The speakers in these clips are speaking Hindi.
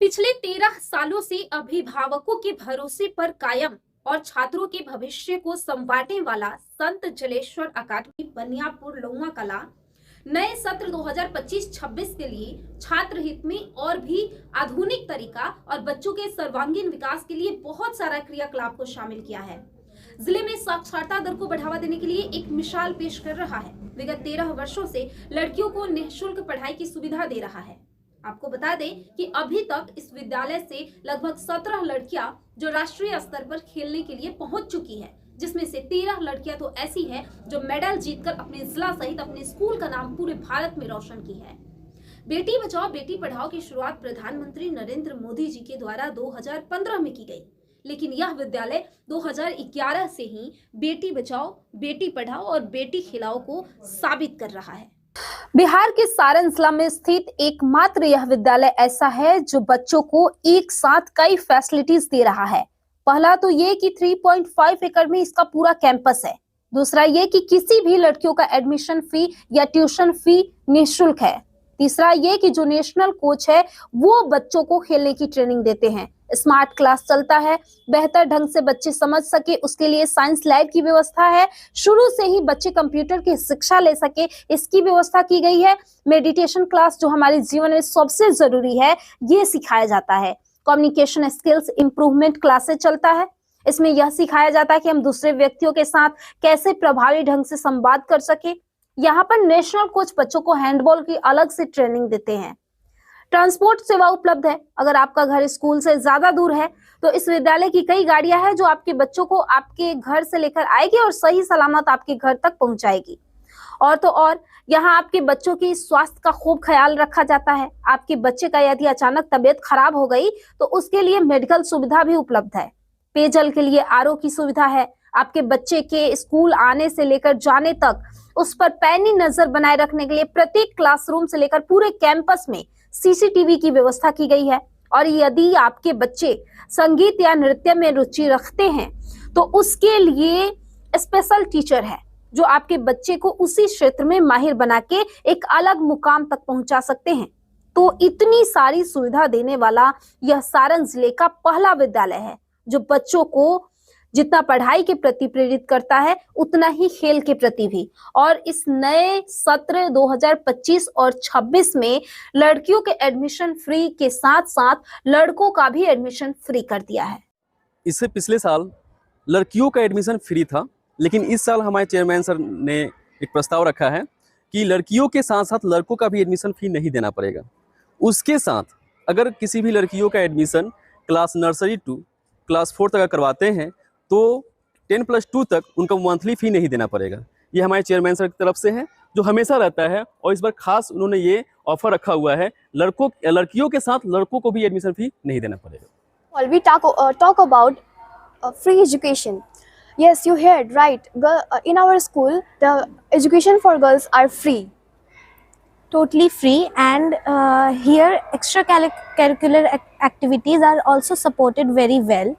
पिछले 13 सालों से अभिभावकों के भरोसे पर कायम और छात्रों के भविष्य को संवारने वाला संत जलेश्वर अकादमी बनियापुर लोंगा कला नए सत्र 2025-26 के लिए छात्र हित में और भी आधुनिक तरीका और बच्चों के सर्वांगीण विकास के लिए बहुत सारा क्रियाकलाप को शामिल किया है। जिले में साक्षरता दर को बढ़ावा देने के लिए एक मिसाल पेश कर रहा है। विगत 13 वर्षों से लड़कियों को निःशुल्क पढ़ाई की सुविधा दे रहा है। आपको बता दें कि अभी तक इस विद्यालय से लगभग 17 लड़कियां जो राष्ट्रीय स्तर पर खेलने के लिए पहुंच चुकी है, जिसमें से 13 लड़कियां तो ऐसी हैं जो मेडल जीतकर अपने जिला सहित अपने स्कूल का नाम पूरे भारत में रोशन की है। बेटी बचाओ बेटी पढ़ाओ की शुरुआत प्रधानमंत्री नरेंद्र मोदी जी के द्वारा 2015 में की गई, लेकिन यह विद्यालय 2011 से ही बेटी बचाओ बेटी पढ़ाओ और बेटी खिलाओ को साबित कर रहा है। बिहार के सारण जिला में स्थित एकमात्र यह विद्यालय ऐसा है जो बच्चों को एक साथ कई फैसिलिटीज दे रहा है। पहला तो ये कि 3.5 एकड़ में इसका पूरा कैंपस है। दूसरा ये कि किसी भी लड़कियों का एडमिशन फी या ट्यूशन फी निःशुल्क है। तीसरा ये कि जो नेशनल कोच है वो बच्चों को खेलने की ट्रेनिंग देते हैं। स्मार्ट क्लास चलता है, बेहतर ढंग से बच्चे समझ सके उसके लिए साइंस लैब की व्यवस्था है। शुरू से ही बच्चे कंप्यूटर की शिक्षा ले सके इसकी व्यवस्था की गई है। मेडिटेशन क्लास जो हमारे जीवन में सबसे जरूरी है ये सिखाया जाता है। कम्युनिकेशन स्किल्स इंप्रूवमेंट क्लासेस चलता है। इसमें यह सिखाया जाता है कि हम दूसरे व्यक्तियों के साथ कैसे प्रभावी ढंग से संवाद कर सके। यहाँ पर नेशनल कोच बच्चों को हैंडबॉल की अलग से ट्रेनिंग देते हैं। ट्रांसपोर्ट सेवा उपलब्ध है। अगर आपका घर स्कूल से ज्यादा दूर है तो इस विद्यालय की कई गाड़ियां हैं जो आपके बच्चों को आपके घर से लेकर आएगी और सही सलामत आपके घर तक पहुंचाएगी। और तो और यहाँ आपके बच्चों की स्वास्थ्य का खूब ख्याल रखा जाता है। आपके बच्चे का यदि अचानक तबीयत खराब हो गई तो उसके लिए मेडिकल सुविधा भी उपलब्ध है। पेयजल के लिए आरओ की सुविधा है। आपके बच्चे के स्कूल आने से लेकर जाने तक उस पर पैनी नजर बनाए रखने के लिए प्रत्येक क्लासरूम से लेकर पूरे कैंपस में सीसीटीवी की व्यवस्था की गई है। और यदि आपके बच्चे संगीत या नृत्य में रुचि रखते हैं तो उसके लिए स्पेशल टीचर है जो आपके बच्चे को उसी क्षेत्र में माहिर बना के एक अलग मुकाम तक पहुंचा सकते हैं। तो इतनी सारी सुविधा देने वाला यह सारण जिले का पहला विद्यालय है जो बच्चों को जितना पढ़ाई के प्रति प्रेरित करता है उतना ही खेल के प्रति भी। और इस नए सत्र 2025 और 26 में लड़कियों के एडमिशन फ्री के साथ साथ लड़कों का भी एडमिशन फ्री कर दिया है। इससे पिछले साल लड़कियों का एडमिशन फ्री था, लेकिन इस साल हमारे चेयरमैन सर ने एक प्रस्ताव रखा है कि लड़कियों के साथ साथ लड़कों का भी एडमिशन फी नहीं देना पड़ेगा। उसके साथ अगर किसी भी लड़कियों का admission class nursery to class 4 तक करवाते हैं तो 10+2 तक उनका मंथली फ़ी नहीं देना पड़ेगा। ये हमारे चेयरमैन सर की तरफ से है जो हमेशा रहता है, और इस बार खास उन्होंने ये ऑफर रखा हुआ है लड़कियों के साथ लड़कों को भी एडमिशन फ़ी नहीं देना पड़ेगा। We talk about free education. Yes, you heard right. In our school, the education for girls are free. Totally free, and here extracurricular activities are also supported very well.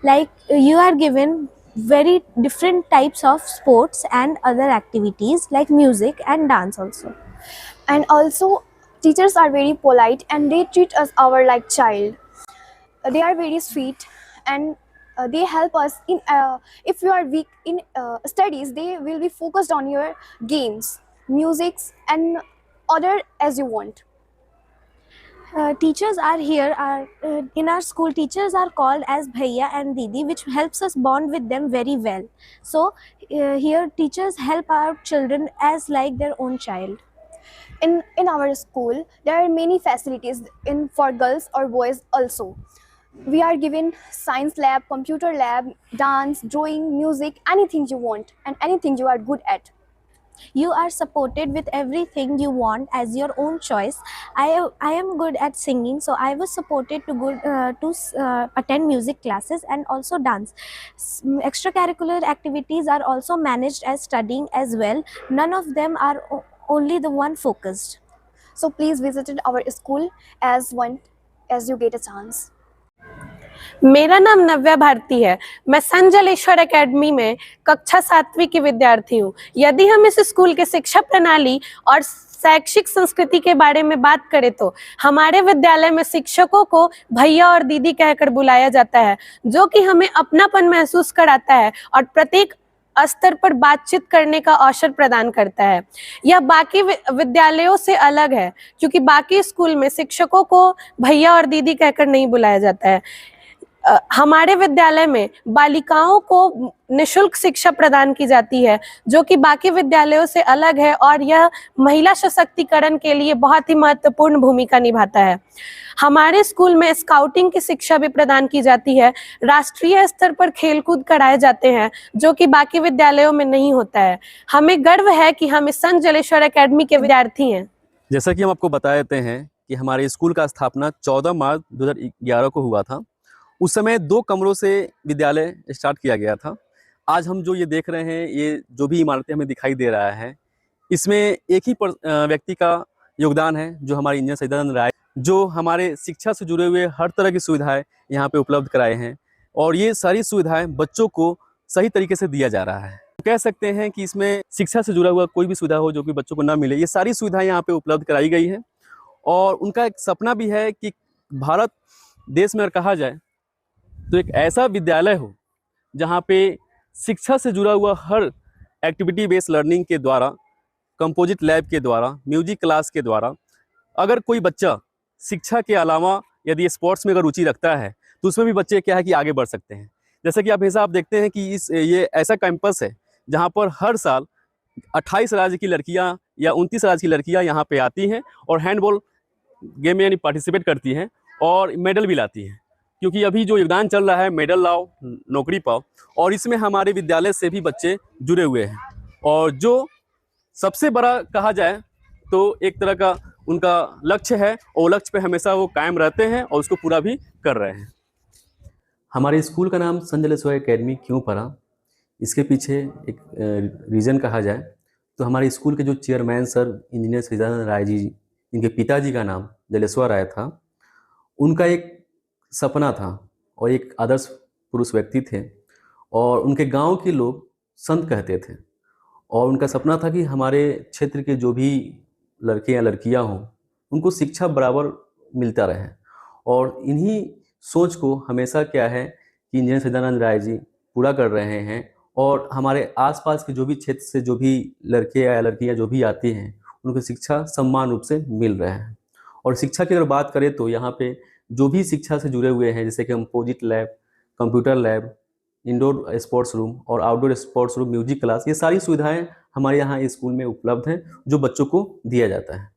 Like you are given very different types of sports and other activities like music and dance also. And also, teachers are very polite and they treat us our like child. They are very sweet and they help us in if you are weak in studies, they will be focused on your games, musics and other as you want. Teachers are here in our school. Teachers are called as Bhaiya and Didi, which helps us bond with them very well. So here teachers help our children as like their own child. In our school, there are many facilities for girls or boys also. We are given science lab, computer lab, dance, drawing, music, anything you want and anything you are good at. You are supported with everything you want as your own choice. I am good at singing, so I was supported to attend music classes and also dance. Extracurricular activities are also managed as studying as well. None of them are only the one focused. So please visit our school as you get a chance. मेरा नाम नव्या भारती है। मैं संत जलेश्वर एकेडमी में कक्षा 7वीं की विद्यार्थी हूँ। यदि हम इस स्कूल के शिक्षा प्रणाली और शैक्षिक संस्कृति के बारे में बात करें तो हमारे विद्यालय में शिक्षकों को भैया और दीदी कहकर बुलाया जाता है, जो कि हमें अपनापन महसूस कराता है और प्रत्येक स्तर पर बातचीत करने का अवसर प्रदान करता है। यह बाकी विद्यालयों से अलग है, क्योंकि बाकी स्कूल में शिक्षकों को भैया और दीदी कहकर नहीं बुलाया जाता है। हमारे विद्यालय में बालिकाओं को निःशुल्क शिक्षा प्रदान की जाती है, जो कि बाकी विद्यालयों से अलग है, और यह महिला सशक्तिकरण के लिए बहुत ही महत्वपूर्ण भूमिका निभाता है। हमारे स्कूल में स्काउटिंग की शिक्षा भी प्रदान की जाती है। राष्ट्रीय स्तर पर खेलकूद कराए जाते हैं, जो कि बाकी विद्यालयों में नहीं होता है। हमें गर्व है कि हम इस संत जलेश्वर एकेडमी के विद्यार्थी हैं। जैसा कि हम आपको बता देते हैं कि हमारे स्कूल का स्थापना 14 मार्च 2011 को हुआ था। उस समय 2 कमरों से विद्यालय स्टार्ट किया गया था। आज हम जो ये देख रहे हैं, ये जो भी इमारतें हमें दिखाई दे रहा है, इसमें एक ही व्यक्ति का योगदान है, जो हमारे इंजीनियर सच्चिदानंद राय, जो हमारे शिक्षा से जुड़े हुए हर तरह की सुविधाएं यहाँ पे उपलब्ध कराए हैं, और ये सारी सुविधाएं बच्चों को सही तरीके से दिया जा रहा है। कह सकते हैं कि इसमें शिक्षा से जुड़ा हुआ कोई भी सुविधा हो जो कि बच्चों को ना मिले, ये सारी सुविधाएं यहाँ पे उपलब्ध कराई गई हैं। और उनका एक सपना भी है कि भारत देश में अगर कहा जाए तो एक ऐसा विद्यालय हो जहाँ पे शिक्षा से जुड़ा हुआ हर एक्टिविटी बेस्ड लर्निंग के द्वारा, कंपोजिट लैब के द्वारा, म्यूजिक क्लास के द्वारा, अगर कोई बच्चा शिक्षा के अलावा यदि स्पोर्ट्स में अगर रुचि रखता है तो उसमें भी बच्चे क्या है कि आगे बढ़ सकते हैं। जैसा कि आप हिसाब देखते हैं कि ये ऐसा कैंपस है जहाँ पर हर साल 28 राज्य की लड़कियाँ या 29 राज्य की लड़कियाँ यहाँ पे आती हैं और हैंडबॉल गेम में यानी पार्टिसिपेट करती हैं और मेडल भी लाती हैं। क्योंकि अभी जो योगदान चल रहा है, मेडल लाओ नौकरी पाओ, और इसमें हमारे विद्यालय से भी बच्चे जुड़े हुए हैं। और जो सबसे बड़ा कहा जाए तो एक तरह का उनका लक्ष्य है, और लक्ष्य पे हमेशा वो कायम रहते हैं और उसको पूरा भी कर रहे हैं। हमारे स्कूल का नाम संत जलेश्वर एकेडमी क्यों पड़ा, इसके पीछे एक रीज़न कहा जाए तो हमारे स्कूल के जो chairman sir engineer Sachchidanand Rai ji, इनके पिताजी का नाम जलेश्वर राय था, उनका एक सपना था और एक आदर्श पुरुष व्यक्ति थे, और उनके गांव के लोग संत कहते थे। और उनका सपना था कि हमारे क्षेत्र के जो भी लड़के या लड़कियां हों, उनको शिक्षा बराबर मिलता रहे। और इन्हीं सोच को हमेशा क्या है कि इंजीनियर सच्चिदानंद राय जी पूरा कर रहे हैं, और हमारे आसपास के जो भी क्षेत्र से जो भी लड़के या लड़कियां जो भी आती हैं, उनको शिक्षा समान रूप से मिल रहे हैं। और शिक्षा की अगर बात करें तो यहाँ पे जो भी शिक्षा से जुड़े हुए हैं, जैसे कि composite lab, computer lab, indoor sports room और outdoor sports room, music class, ये सारी सुविधाएं हमारे यहाँ स्कूल में उपलब्ध हैं, जो बच्चों को दिया जाता है।